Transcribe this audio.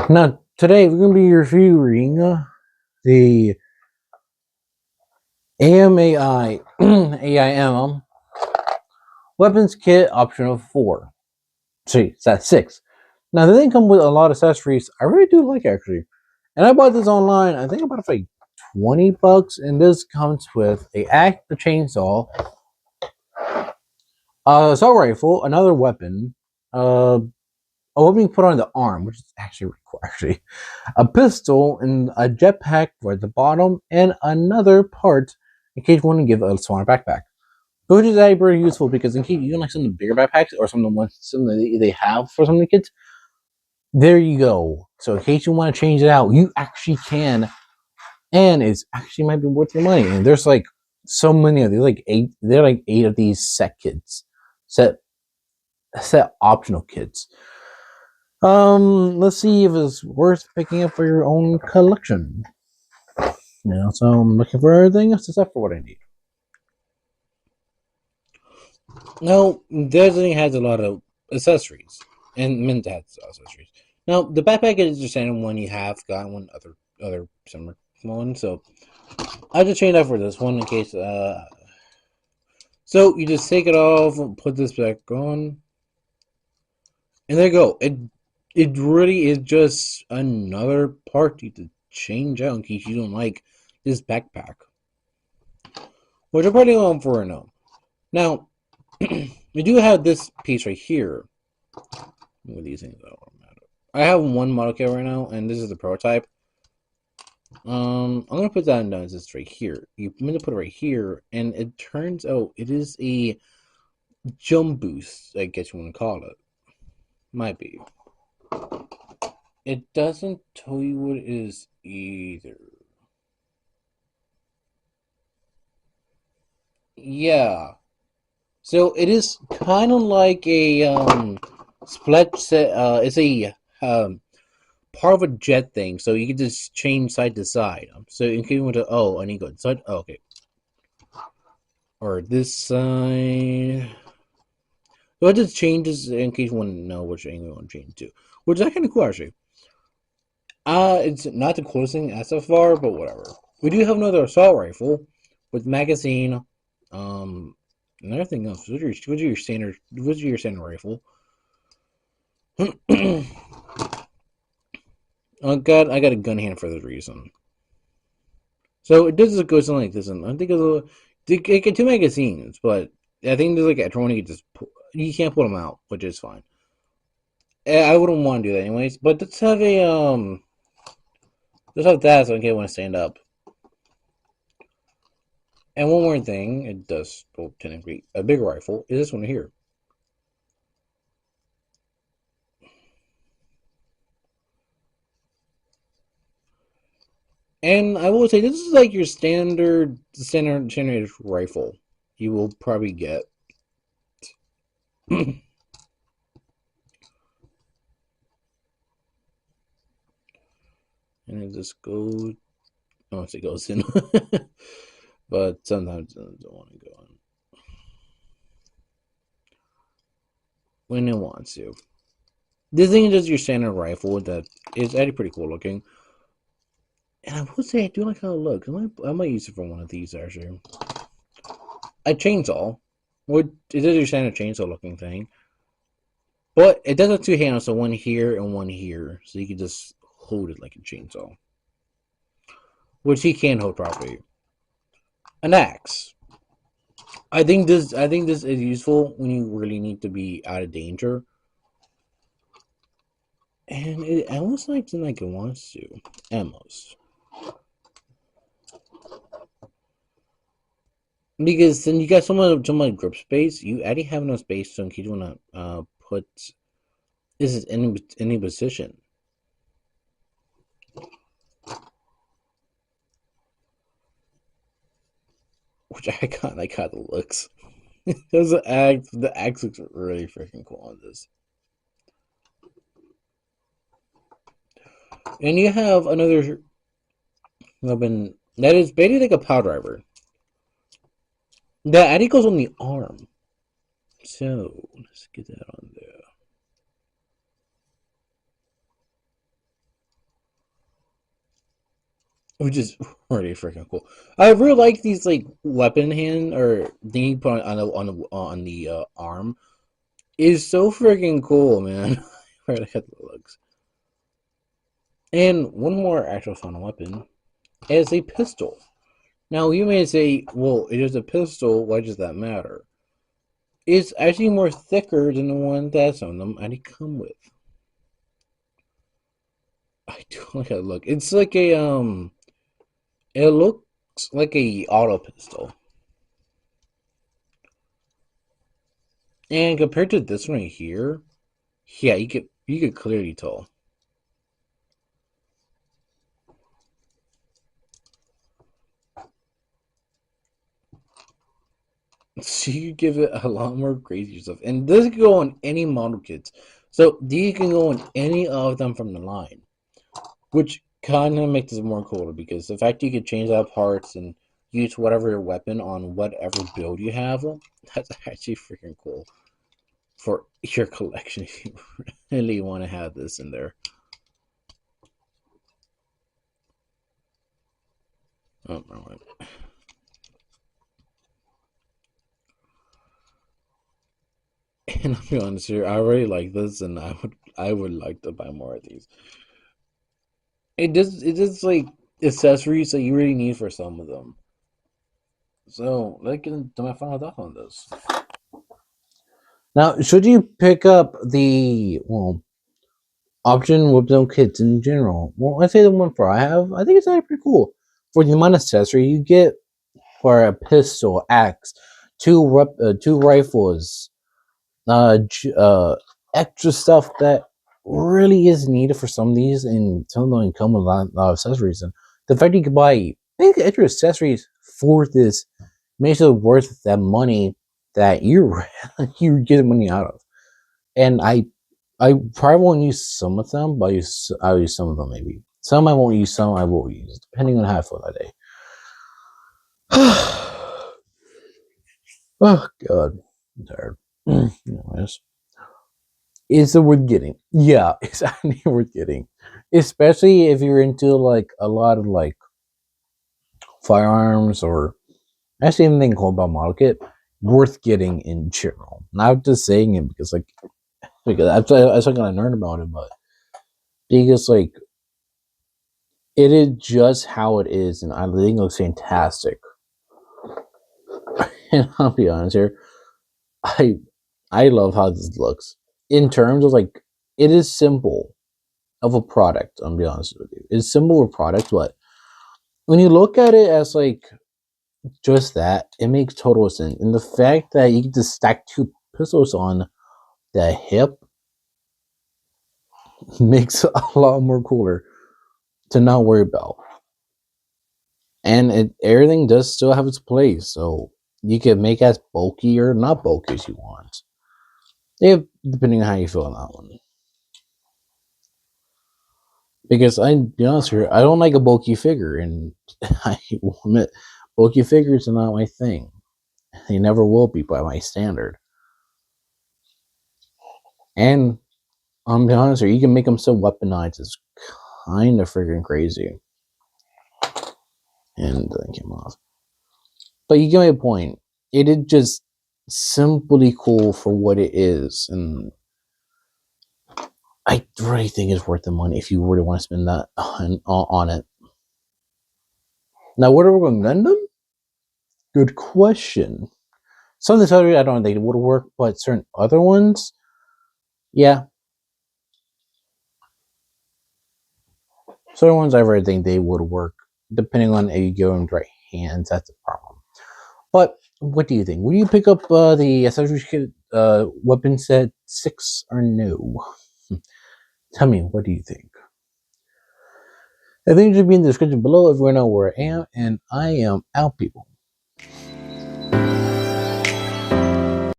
Now, today we're going to be reviewing the AMAI AIM weapons kit option of 4. See, that's 6. Now, they didn't come with a lot of accessories. I really do like actually. And I bought this online. I think I bought it for like $20. And this comes with a chainsaw, assault rifle, another weapon, a weapon you put on the arm, which is actually really cool, actually. A pistol and a jetpack for the bottom, and another part in case you want to give a smaller backpack. Which is actually very useful because in case you can like some of the bigger backpacks or some of the ones they have for some of the kids, there you go. So in case you want to change it out, you actually can, and it's actually might be worth your money. And there's like so many of these, like 8. There are like 8 of these set kits, set optional kits. Let's see if it's worth picking up for your own collection. So I'm looking for everything else except for what I need. Now, this thing has a lot of accessories, and meant to have accessories. Now, the backpack is the same one you have got one other similar one, so I just changed out for this one in case. So you just take it off and put this back on, and there you go. It really is just another part you to change out in case you don't like this backpack, which I'm pretty on for now. Now, we do have this piece right here. With these things, I have one model kit right now, and this is the prototype. I'm gonna put that down just right here. I'm gonna put it right here, and it turns out it is a jump boost, I guess you want to call it. Might be. It doesn't tell you what it is either. Yeah. So it is kind of like a split set. It's a part of a jet thing, so you can just change side to side. So in case you want to, I need to go side. Oh, okay. Or this side. So it just changes in case you want to know which angle you want to change to, which is kind of cool actually. It's not the coolest thing as so far, but whatever. We do have another assault rifle with magazine. Another thing else. What's your standard rifle? I got a gun hand for this reason. So it does go something like this. And I think it get 2 magazines, but I think there's like a 20. You can't pull them out, which is fine. I wouldn't want to do that anyways. But let's have a let's have that so I can want to stand up. And one more thing, it does technically a bigger rifle is this one here. And I will say this is like your standard rifle you will probably get. And it just goes. I don't say goes in, but sometimes it doesn't want to go in when it wants to. This thing is just your standard rifle that is actually pretty cool looking. And I will say I do like how it looks. I might use it for one of these actually. A chainsaw. It is your standard chainsaw looking thing. But it does have 2 handles, so one here and one here. So you can just hold it like a chainsaw. Which he can hold properly. An axe. I think this is useful when you really need to be out of danger. And it almost like it wants to. Almost. Because then you got so much grip space, you already have enough space so in case you want to put this is any position. Which I like how it looks. Because the axe looks really freaking cool on this. And you have another weapon that is basically like a power driver. That actually goes on the arm. So let's get that on there. which is pretty freaking cool. I really like these like weapon hand or thing you put on the arm. Is so freaking cool, man. Right at the looks. And one more actual fun weapon is a pistol. Now you may say, well, it is a pistol, why does that matter? It's actually more thicker than the one that some of them already come with. I do like that look. It's like it looks like a auto pistol. And compared to this one right here, yeah, you could clearly tell. So you give it a lot more crazy stuff. And this can go on any model kits. So these can go on any of them from the line. Which kind of makes it more cooler because the fact you could change out parts and use whatever weapon on whatever build you have, that's actually freaking cool for your collection if you really want to have this in there. Oh, no, and I'll be honest here, I already like this, and I would like to buy more of these. It just like accessories that you really need for some of them. So let's get into my final thought on this. Now, should you pick up the option with no kits in general? Well, I say the one for I have, I think it's actually pretty cool. For the amount of accessory you get for a pistol, axe, two rifles, extra stuff that really is needed for some of these, and some of them come with a lot of accessories. And the fact you can buy extra accessories for this makes it worth that money that you get money out of. And I probably won't use some of them, but I'll use some of them maybe. Some I won't use, some I will use, depending on how I feel that day. Oh god, I'm tired. Anyways, is it worth getting? Yeah, it's actually worth getting, especially if you're into like a lot of like firearms or actually anything called about model kit. Worth getting in general. Not just saying it because I'm still gonna learn about it, but because like it is just how it is, and I think it looks fantastic. And I'll be honest here, I I love how this looks. In terms of like, it is simple of a product. I'll be honest with you, it's simple of a product, but when you look at it as like just that, it makes total sense. And the fact that you can just stack two pistols on the hip makes it a lot more cooler to not worry about. And everything does still have its place, so you can make as bulky or not bulky as you want. Yeah, depending on how you feel on that one. Because I be honest here, I don't like a bulky figure, and I will admit, bulky figures are not my thing. They never will be by my standard. And I'm be honest here, you can make them so weaponized. It's kind of freaking crazy. And then came off. But you get my point. It is just simply cool for what it is, and I really think it's worth the money if you really want to spend that on it. Now, what are we going to lend them? Good question. Some of the salaries I don't think would work, but certain other ones, yeah. Certain ones I really think they would work, depending on if you go in the right hands. That's the problem. But what do you think? Would you pick up the accessories kit weapon set 6 or no? Tell me, what do you think? I think it should be in the description below if you want to know where I am, and I am out, people.